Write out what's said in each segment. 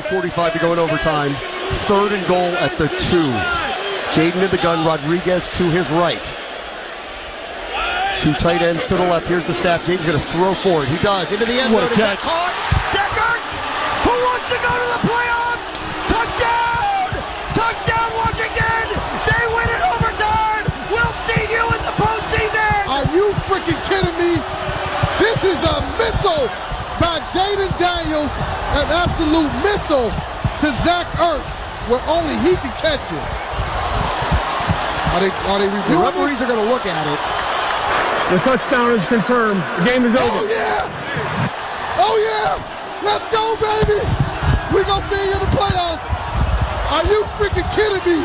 2:45 to go in overtime. 3rd and goal at the 2. Jayden in the gun, Rodriguez to his right. 2 tight ends to the left. Here's the snap. Jayden's going to throw forward. He does. Into the end zone. What a catch. Caught. Zach Ertz, who wants to go to the playoffs? Touchdown! Touchdown, Washington! They win in overtime! We'll see you in the postseason! Are you freaking kidding me? This is a missile by Jayden Daniels, an absolute missile to Zach Ertz, where only he can catch it. Are they The reviewing referees this? are going to look at it. The touchdown is confirmed. The game is over. Oh yeah! Oh yeah! Let's go, baby! We're gonna see you in the playoffs. Are you freaking kidding me?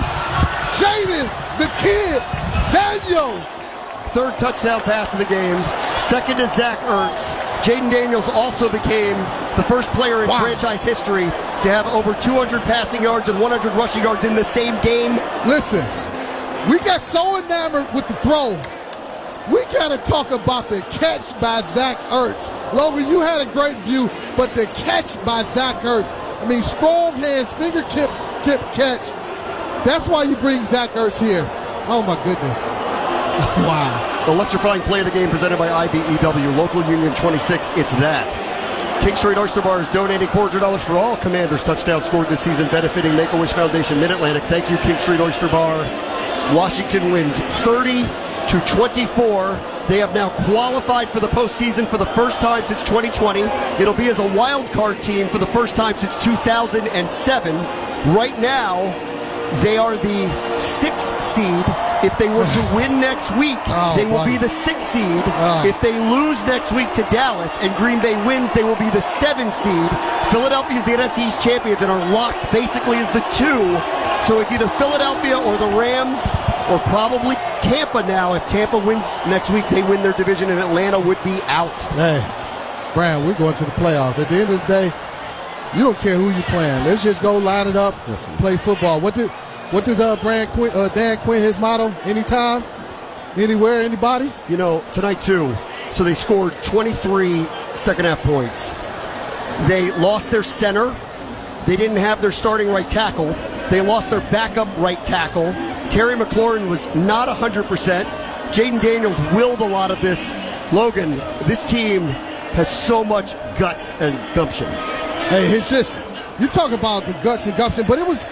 Jayden, the kid, Daniels. 3rd touchdown pass of the game. 2nd to Zach Ertz. Jayden Daniels also became the first player in franchise history to have over 200 passing yards and 100 rushing yards in the same game. Listen, we got so enamored with the throw. We gotta talk about the catch by Zach Ertz. Logan, you had a great view, but the catch by Zach Ertz, I mean, strong hands, fingertip catch. That's why you bring Zach Ertz here. Oh my goodness. Wow. Electrifying play of the game presented by IBEW, Local Union 26, it's that. King Street Oyster Bar is donating $400 for all Commanders touchdowns scored this season, benefiting Make-A-Wish Foundation Mid-Atlantic. Thank you, King Street Oyster Bar. Washington wins 30-24. They have now qualified for the postseason for the first time since 2020. It'll be as a wild card team for the first time since 2007. Right now, they are the 6th seed. If they were to win next week, they will be the 6th seed. If they lose next week to Dallas and Green Bay wins, they will be the 7th seed. Philadelphia is the NFC East champions and are locked basically as the 2. So it's either Philadelphia or the Rams or probably Tampa now. If Tampa wins next week, they win their division and Atlanta would be out. Hey, Bram, we're going to the playoffs. At the end of the day, you don't care who you're playing. Let's just go line it up, play football. What does Dan Quinn, his motto? Anytime, anywhere, anybody? You know, tonight too. So they scored 23 second-half points. They lost their center. They didn't have their starting right tackle. They lost their backup right tackle. Terry McLaurin was not 100%. Jayden Daniels willed a lot of this. Logan, this team has so much guts and gumption. Hey, it's just, you talk about the guts and gumption, but it was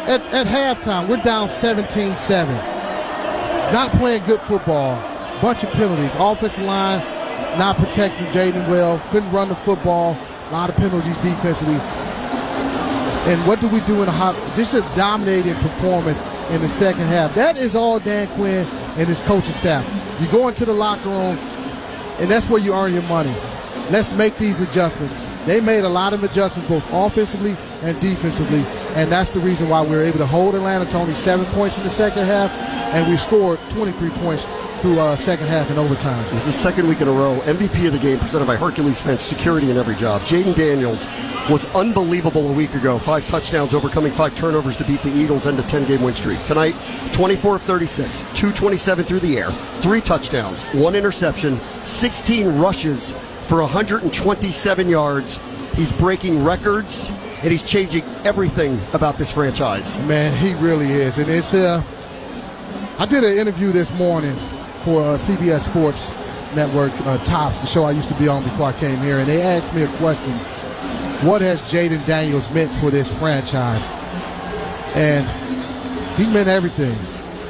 at halftime, we're down 17-7. Not playing good football. Bunch of penalties. Offensive line not protecting Jayden well. Couldn't run the football. A lot of penalties defensively. And what do we do in this is a dominating performance in the second half. That is all Dan Quinn and his coaching staff. You go into the locker room, and that's where you earn your money. Let's make these adjustments. They made a lot of adjustments both offensively and defensively, and that's the reason why we were able to hold Atlanta to only 7 points in the second half, and we scored 23 points through second half and overtime. This is the second week in a row. MVP of the game presented by Hercules Fence, security in every job. Jayden Daniels was unbelievable a week ago. 5 touchdowns, overcoming 5 turnovers to beat the Eagles and a 10-game win streak. Tonight, 24 of 36, 227 through the air, 3 touchdowns, 1 interception, 16 rushes for 127 yards. He's breaking records, and he's changing everything about this franchise. Man, he really is. And it's I did an interview this morning for CBS Sports Network, Tops, the show I used to be on before I came here, and they asked me a question. What has Jayden Daniels meant for this franchise? And he's meant everything.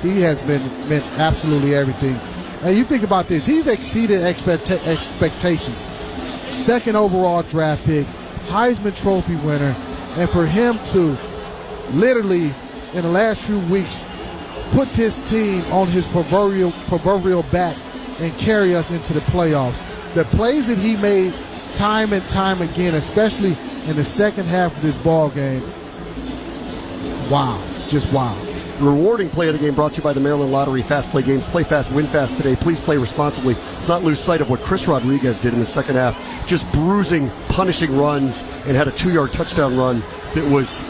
He has meant absolutely everything. And you think about this, he's exceeded expectations. 2nd overall draft pick, Heisman Trophy winner, and for him to literally, in the last few weeks, put this team on his proverbial back and carry us into the playoffs. The plays that he made time and time again, especially in the second half of this ball game, wow, just wow. The rewarding play of the game brought to you by the Maryland Lottery. Fast play games. Play fast, win fast today. Please play responsibly. Let's not lose sight of what Chris Rodriguez did in the second half. Just bruising, punishing runs, and had a 2-yard touchdown run that was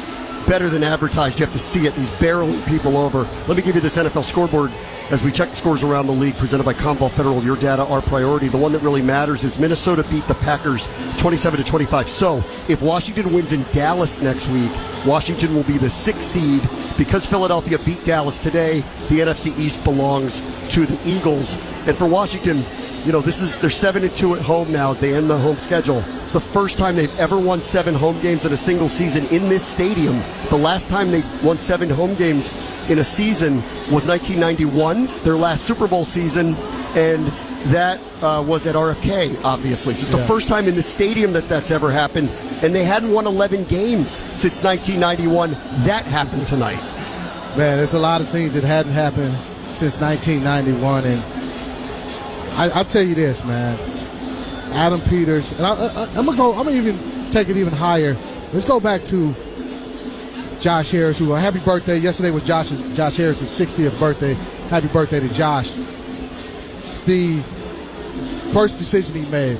better than advertised. You have to see it. He's barreling people over. Let me give you this NFL scoreboard As we check the scores around the league, presented by Commonwealth Federal, your data, our priority. The one that really matters is Minnesota beat the Packers 27-25. So if Washington wins in Dallas next week, Washington will be the 6th seed. Because Philadelphia beat Dallas today, the NFC East belongs to the Eagles. And for Washington, they're 7-2 at home now as they end the home schedule. It's the first time they've ever won 7 home games in a single season in this stadium. The last time they won 7 home games in a season was 1991, their last Super Bowl season, and that was at RFK, obviously. So it's the first time in the stadium that's ever happened, and they hadn't won 11 games since 1991. That happened tonight. Man, there's a lot of things that hadn't happened since 1991, and I'll tell you this, man. Adam Peters, and I'm gonna even take it even higher. Let's go back to Josh Harris, who happy birthday. Yesterday was Josh Harris' 60th birthday. Happy birthday to Josh. The first decision he made,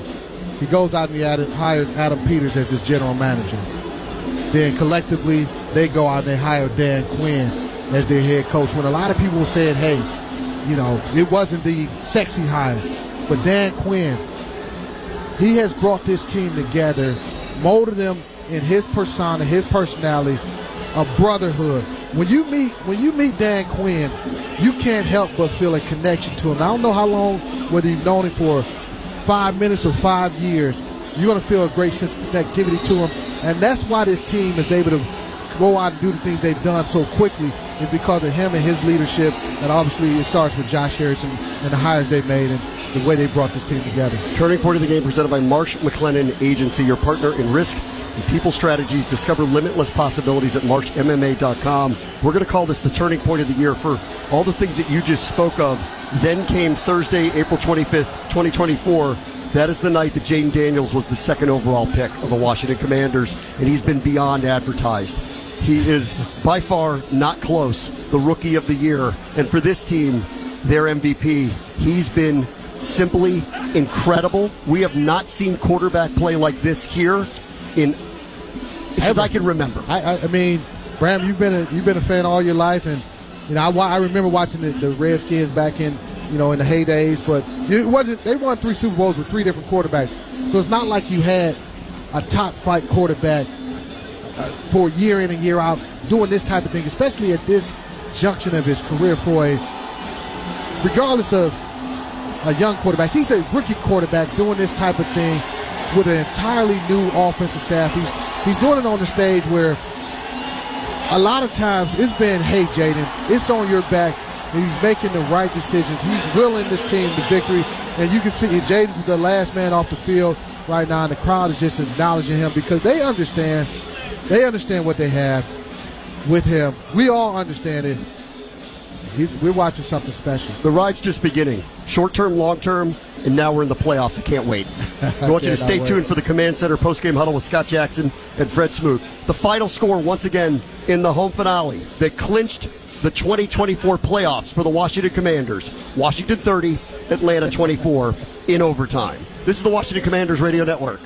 he goes out and he hired Adam Peters as his general manager. Then collectively, they go out and they hire Dan Quinn as their head coach. When a lot of people were saying, hey, it wasn't the sexy hire, but Dan Quinn, he has brought this team together, molded them in his persona, his personality, a brotherhood. When you meet Dan Quinn, you can't help but feel a connection to him. I don't know how long, whether you've known him for 5 minutes or 5 years, you're going to feel a great sense of connectivity to him. And that's why this team is able to go out and do the things they've done so quickly, is because of him and his leadership. And obviously it starts with Josh Harris and the hires they've made and the way they brought this team together. Turning point of the game presented by Marsh McLennan Agency, your partner in risk and people strategies. Discover limitless possibilities at marshmma.com. We're going to call this the turning point of the year for all the things that you just spoke of. Then came Thursday, April 25th, 2024. That is the night that Jayden Daniels was the 2nd overall pick of the Washington Commanders, and he's been beyond advertised. He is by far not close, the rookie of the year. And for this team, their MVP, he's been simply incredible. We have not seen quarterback play like this here since I can remember. I mean, Bram, you've been a fan all your life, and I remember watching the Redskins back in in the heydays, but it wasn't. They won 3 Super Bowls with 3 different quarterbacks, so it's not like you had a top flight quarterback for year in and year out doing this type of thing, especially at this junction of his career. Regardless of a young quarterback, he's a rookie quarterback doing this type of thing with an entirely new offensive staff. He's doing it on the stage where a lot of times it's been, hey, Jayden, it's on your back, and he's making the right decisions. He's willing this team to victory, and you can see Jayden's the last man off the field right now, and the crowd is just acknowledging him because they understand what they have with him. We all understand it. We're watching something special. The ride's just beginning. Short-term, long-term, and now we're in the playoffs. I can't wait. I want you to stay tuned for the Command Center post-game huddle with Scott Jackson and Fred Smoot. The final score, once again, in the home finale that clinched the 2024 playoffs for the Washington Commanders. Washington 30, Atlanta 24 in overtime. This is the Washington Commanders Radio Network.